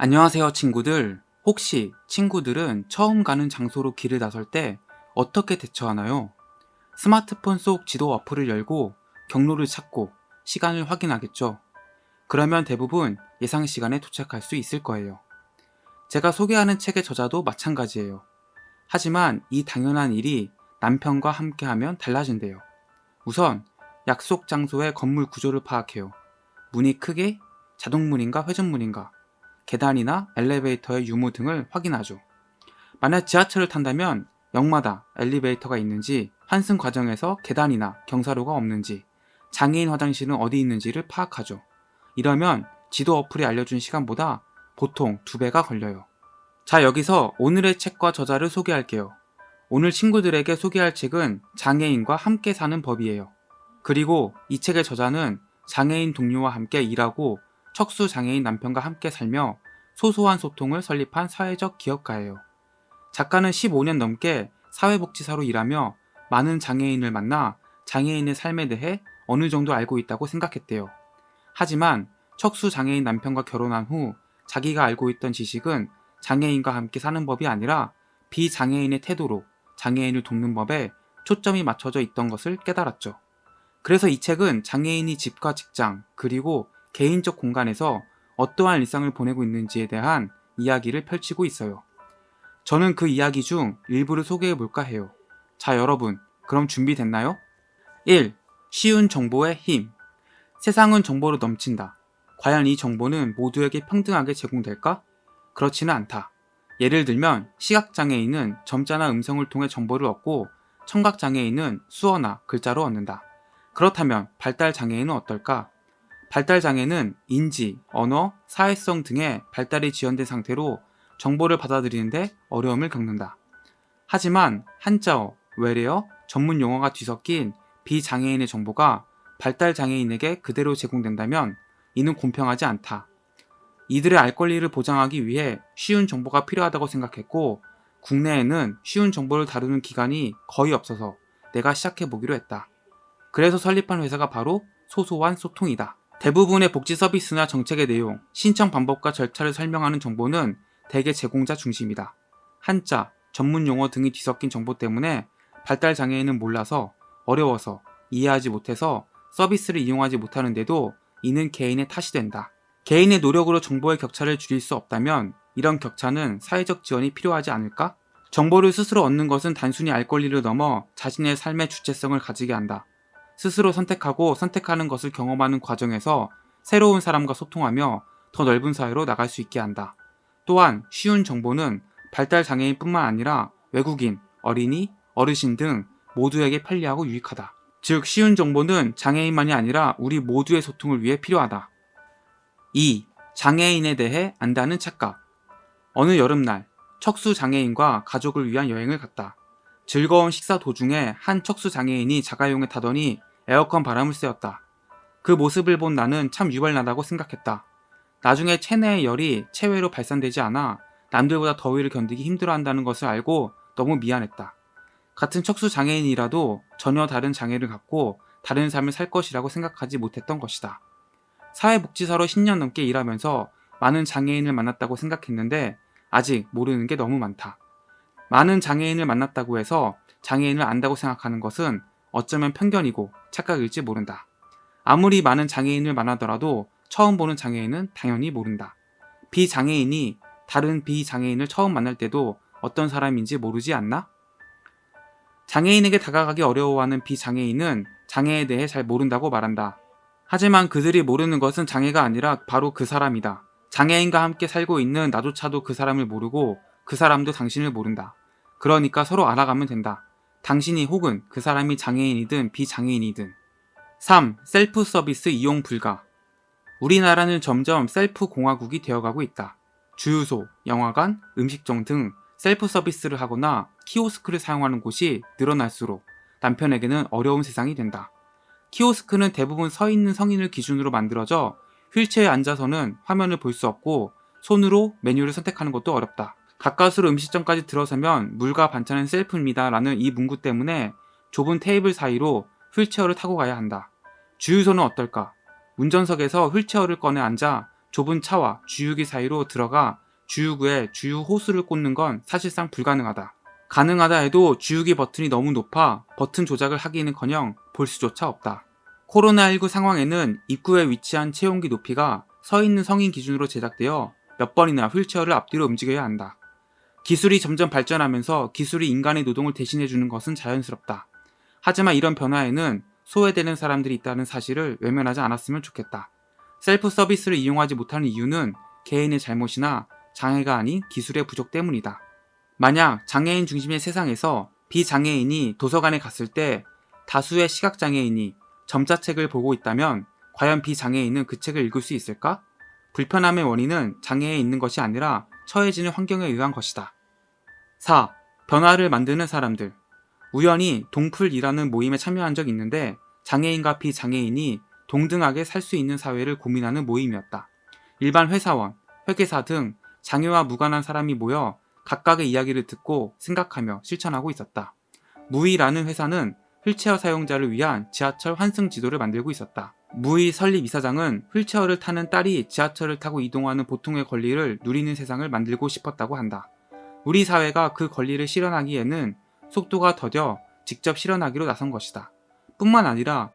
안녕하세요, 친구들. 혹시 친구들은 처음 가는 장소로 길을 나설 때 어떻게 대처하나요? 스마트폰 속 지도 어플을 열고 경로를 찾고 시간을 확인하겠죠. 그러면 대부분 예상 시간에 도착할 수 있을 거예요. 제가 소개하는 책의 저자도 마찬가지예요. 하지만 이 당연한 일이 남편과 함께하면 달라진대요. 우선 약속 장소의 건물 구조를 파악해요. 문이 크게 자동문인가 회전문인가, 계단이나 엘리베이터의 유무 등을 확인하죠. 만약 지하철을 탄다면 역마다 엘리베이터가 있는지, 환승 과정에서 계단이나 경사로가 없는지, 장애인 화장실은 어디 있는지를 파악하죠. 이러면 지도 어플이 알려준 시간보다 보통 2배가 걸려요. 자, 여기서 오늘의 책과 저자를 소개할게요. 오늘 친구들에게 소개할 책은 장애인과 함께 사는 법이에요. 그리고 이 책의 저자는 장애인 동료와 함께 일하고 척수 장애인 남편과 함께 살며 소소한 소통을 설립한 사회적 기업가예요. 작가는 15년 넘게 사회복지사로 일하며 많은 장애인을 만나 장애인의 삶에 대해 어느 정도 알고 있다고 생각했대요. 하지만 척수 장애인 남편과 결혼한 후 자기가 알고 있던 지식은 장애인과 함께 사는 법이 아니라 비장애인의 태도로 장애인을 돕는 법에 초점이 맞춰져 있던 것을 깨달았죠. 그래서 이 책은 장애인이 집과 직장, 그리고 개인적 공간에서 어떠한 일상을 보내고 있는지에 대한 이야기를 펼치고 있어요. 저는 그 이야기 중 일부를 소개해 볼까 해요. 자, 여러분, 그럼 준비됐나요? 1. 쉬운 정보의 힘. 세상은 정보로 넘친다. 과연 이 정보는 모두에게 평등하게 제공될까? 그렇지는 않다. 예를 들면 시각장애인은 점자나 음성을 통해 정보를 얻고 청각장애인은 수어나 글자로 얻는다. 그렇다면 발달장애인은 어떨까? 발달장애는 인지, 언어, 사회성 등의 발달이 지연된 상태로 정보를 받아들이는데 어려움을 겪는다. 하지만 한자어, 외래어, 전문 용어가 뒤섞인 비장애인의 정보가 발달장애인에게 그대로 제공된다면 이는 공평하지 않다. 이들의 알 권리를 보장하기 위해 쉬운 정보가 필요하다고 생각했고, 국내에는 쉬운 정보를 다루는 기관이 거의 없어서 내가 시작해보기로 했다. 그래서 설립한 회사가 바로 소소한 소통이다. 대부분의 복지 서비스나 정책의 내용, 신청 방법과 절차를 설명하는 정보는 대개 제공자 중심이다. 한자, 전문 용어 등이 뒤섞인 정보 때문에 발달장애인은 몰라서, 어려워서, 이해하지 못해서 서비스를 이용하지 못하는데도 이는 개인의 탓이 된다. 개인의 노력으로 정보의 격차를 줄일 수 없다면 이런 격차는 사회적 지원이 필요하지 않을까? 정보를 스스로 얻는 것은 단순히 알 권리를 넘어 자신의 삶의 주체성을 가지게 한다. 스스로 선택하고 선택하는 것을 경험하는 과정에서 새로운 사람과 소통하며 더 넓은 사회로 나갈 수 있게 한다. 또한 쉬운 정보는 발달장애인뿐만 아니라 외국인, 어린이, 어르신 등 모두에게 편리하고 유익하다. 즉, 쉬운 정보는 장애인만이 아니라 우리 모두의 소통을 위해 필요하다. 2. 장애인에 대해 안다는 착각. 어느 여름날, 척수 장애인과 가족을 위한 여행을 갔다. 즐거운 식사 도중에 한 척수 장애인이 자가용에 타더니 에어컨 바람을 쐬었다. 그 모습을 본 나는 참 유별나다고 생각했다. 나중에 체내의 열이 체외로 발산되지 않아 남들보다 더위를 견디기 힘들어한다는 것을 알고 너무 미안했다. 같은 척수 장애인이라도 전혀 다른 장애를 갖고 다른 삶을 살 것이라고 생각하지 못했던 것이다. 사회복지사로 10년 넘게 일하면서 많은 장애인을 만났다고 생각했는데 아직 모르는 게 너무 많다. 많은 장애인을 만났다고 해서 장애인을 안다고 생각하는 것은 어쩌면 편견이고 착각일지 모른다. 아무리 많은 장애인을 만나더라도 처음 보는 장애인은 당연히 모른다. 비장애인이 다른 비장애인을 처음 만날 때도 어떤 사람인지 모르지 않나? 장애인에게 다가가기 어려워하는 비장애인은 장애에 대해 잘 모른다고 말한다. 하지만 그들이 모르는 것은 장애가 아니라 바로 그 사람이다. 장애인과 함께 살고 있는 나조차도 그 사람을 모르고 그 사람도 당신을 모른다. 그러니까 서로 알아가면 된다. 당신이 혹은 그 사람이 장애인이든 비장애인이든. 3. 셀프 서비스 이용 불가. 우리나라는 점점 셀프 공화국이 되어가고 있다. 주유소, 영화관, 음식점 등 셀프 서비스를 하거나 키오스크를 사용하는 곳이 늘어날수록 남편에게는 어려운 세상이 된다. 키오스크는 대부분 서 있는 성인을 기준으로 만들어져 휠체어에 앉아서는 화면을 볼 수 없고 손으로 메뉴를 선택하는 것도 어렵다. 가까스로 음식점까지 들어서면 물과 반찬은 셀프입니다 라는 이 문구 때문에 좁은 테이블 사이로 휠체어를 타고 가야 한다. 주유소는 어떨까? 운전석에서 휠체어를 꺼내 앉아 좁은 차와 주유기 사이로 들어가 주유구에 주유 호스를 꽂는 건 사실상 불가능하다. 가능하다 해도 주유기 버튼이 너무 높아 버튼 조작을 하기는커녕 볼 수조차 없다. 코로나19 상황에는 입구에 위치한 채용기 높이가 서 있는 성인 기준으로 제작되어 몇 번이나 휠체어를 앞뒤로 움직여야 한다. 기술이 점점 발전하면서 기술이 인간의 노동을 대신해주는 것은 자연스럽다. 하지만 이런 변화에는 소외되는 사람들이 있다는 사실을 외면하지 않았으면 좋겠다. 셀프 서비스를 이용하지 못하는 이유는 개인의 잘못이나 장애가 아닌 기술의 부족 때문이다. 만약 장애인 중심의 세상에서 비장애인이 도서관에 갔을 때 다수의 시각장애인이 점자책을 보고 있다면 과연 비장애인은 그 책을 읽을 수 있을까? 불편함의 원인은 장애에 있는 것이 아니라 처해지는 환경에 의한 것이다. 4. 변화를 만드는 사람들. 우연히 동풀이라는 모임에 참여한 적이 있는데 장애인과 비장애인이 동등하게 살 수 있는 사회를 고민하는 모임이었다. 일반 회사원, 회계사 등 장애와 무관한 사람이 모여 각각의 이야기를 듣고 생각하며 실천하고 있었다. 무이라는 회사는 휠체어 사용자를 위한 지하철 환승 지도를 만들고 있었다. 무이 설립 이사장은 휠체어를 타는 딸이 지하철을 타고 이동하는 보통의 권리를 누리는 세상을 만들고 싶었다고 한다. 우리 사회가 그 권리를 실현하기에는 속도가 더뎌 직접 실현하기로 나선 것이다. 뿐만 아니라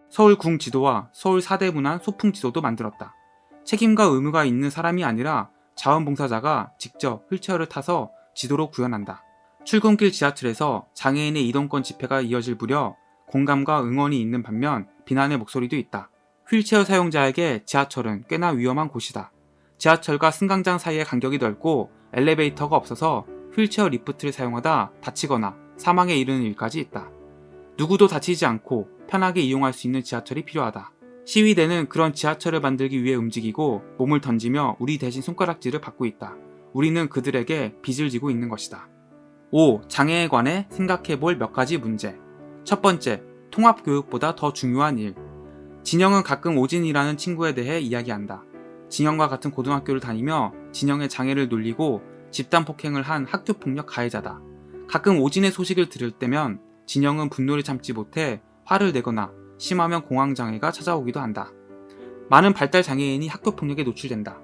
서울궁 지도와 서울 사대문안 소풍 지도도 만들었다. 책임과 의무가 있는 사람이 아니라 자원봉사자가 직접 휠체어를 타서 지도로 구현한다. 출근길 지하철에서 장애인의 이동권 집회가 이어질 무렵 공감과 응원이 있는 반면 비난의 목소리도 있다. 휠체어 사용자에게 지하철은 꽤나 위험한 곳이다. 지하철과 승강장 사이의 간격이 넓고 엘리베이터가 없어서 휠체어 리프트를 사용하다 다치거나 사망에 이르는 일까지 있다. 누구도 다치지 않고 편하게 이용할 수 있는 지하철이 필요하다. 시위대는 그런 지하철을 만들기 위해 움직이고 몸을 던지며 우리 대신 손가락질을 받고 있다. 우리는 그들에게 빚을 지고 있는 것이다. 5. 장애에 관해 생각해볼 몇 가지 문제. 첫 번째, 통합교육보다 더 중요한 일. 진영은 가끔 오진이라는 친구에 대해 이야기한다. 진영과 같은 고등학교를 다니며 진영의 장애를 놀리고 집단 폭행을 한 학교폭력 가해자다. 가끔 오진의 소식을 들을 때면 진영은 분노를 참지 못해 화를 내거나 심하면 공황장애가 찾아오기도 한다. 많은 발달 장애인이 학교폭력에 노출된다.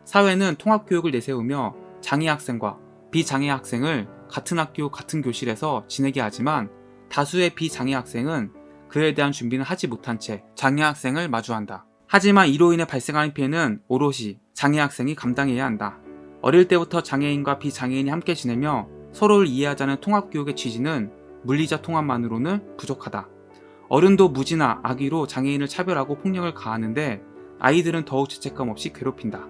사회는 통합교육을 내세우며 장애 학생과 비장애 학생을 같은 학교 같은 교실에서 지내게 하지만 다수의 비장애 학생은 그에 대한 준비는 하지 못한 채 장애 학생을 마주한다. 하지만 이로 인해 발생하는 피해는 오롯이 장애 학생이 감당해야 한다. 어릴 때부터 장애인과 비장애인이 함께 지내며 서로를 이해하자는 통합교육의 취지는 물리적 통합만으로는 부족하다. 어른도 무지나 악의로 장애인을 차별하고 폭력을 가하는데 아이들은 더욱 죄책감 없이 괴롭힌다.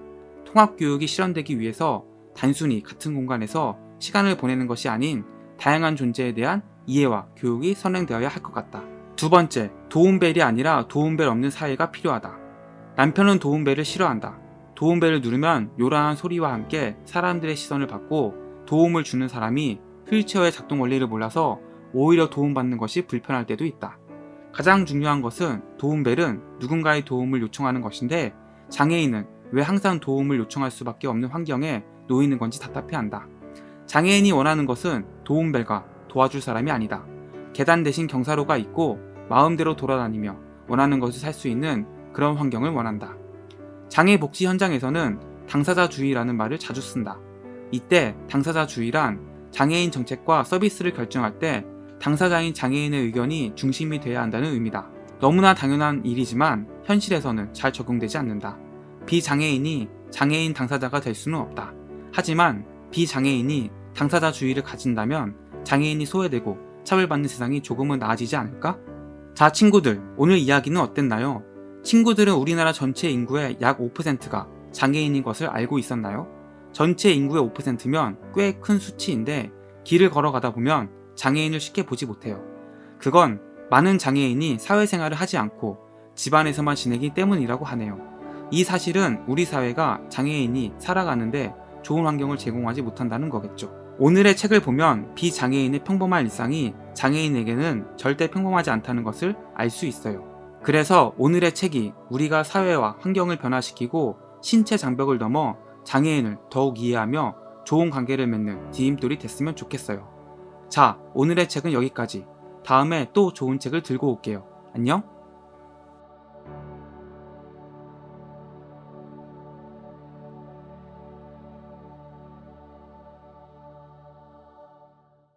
통합교육이 실현되기 위해서 단순히 같은 공간에서 시간을 보내는 것이 아닌 다양한 존재에 대한 이해와 교육이 선행되어야 할 것 같다. 두 번째, 도움벨이 아니라 도움벨 없는 사회가 필요하다. 남편은 도움벨을 싫어한다. 도움벨을 누르면 요란한 소리와 함께 사람들의 시선을 받고 도움을 주는 사람이 휠체어의 작동 원리를 몰라서 오히려 도움받는 것이 불편할 때도 있다. 가장 중요한 것은 도움벨은 누군가의 도움을 요청하는 것인데 장애인은 왜 항상 도움을 요청할 수밖에 없는 환경에 놓이는 건지 답답해한다. 장애인이 원하는 것은 도움벨과 도와줄 사람이 아니다. 계단 대신 경사로가 있고 마음대로 돌아다니며 원하는 것을 살 수 있는 그런 환경을 원한다. 장애 복지 현장에서는 당사자주의라는 말을 자주 쓴다. 이때 당사자주의란 장애인 정책과 서비스를 결정할 때 당사자인 장애인의 의견이 중심이 돼야 한다는 의미다. 너무나 당연한 일이지만 현실에서는 잘 적용되지 않는다. 비장애인이 장애인 당사자가 될 수는 없다. 하지만 비장애인이 당사자주의를 가진다면 장애인이 소외되고 차별받는 세상이 조금은 나아지지 않을까? 자, 친구들, 오늘 이야기는 어땠나요? 친구들은 우리나라 전체 인구의 약 5%가 장애인인 것을 알고 있었나요? 전체 인구의 5%면 꽤 큰 수치인데 길을 걸어가다 보면 장애인을 쉽게 보지 못해요. 그건 많은 장애인이 사회생활을 하지 않고 집안에서만 지내기 때문이라고 하네요. 이 사실은 우리 사회가 장애인이 살아가는데 좋은 환경을 제공하지 못한다는 거겠죠. 오늘의 책을 보면 비장애인의 평범한 일상이 장애인에게는 절대 평범하지 않다는 것을 알 수 있어요. 그래서 오늘의 책이 우리가 사회와 환경을 변화시키고 신체 장벽을 넘어 장애인을 더욱 이해하며 좋은 관계를 맺는 디딤돌이 됐으면 좋겠어요. 자, 오늘의 책은 여기까지. 다음에 또 좋은 책을 들고 올게요. 안녕?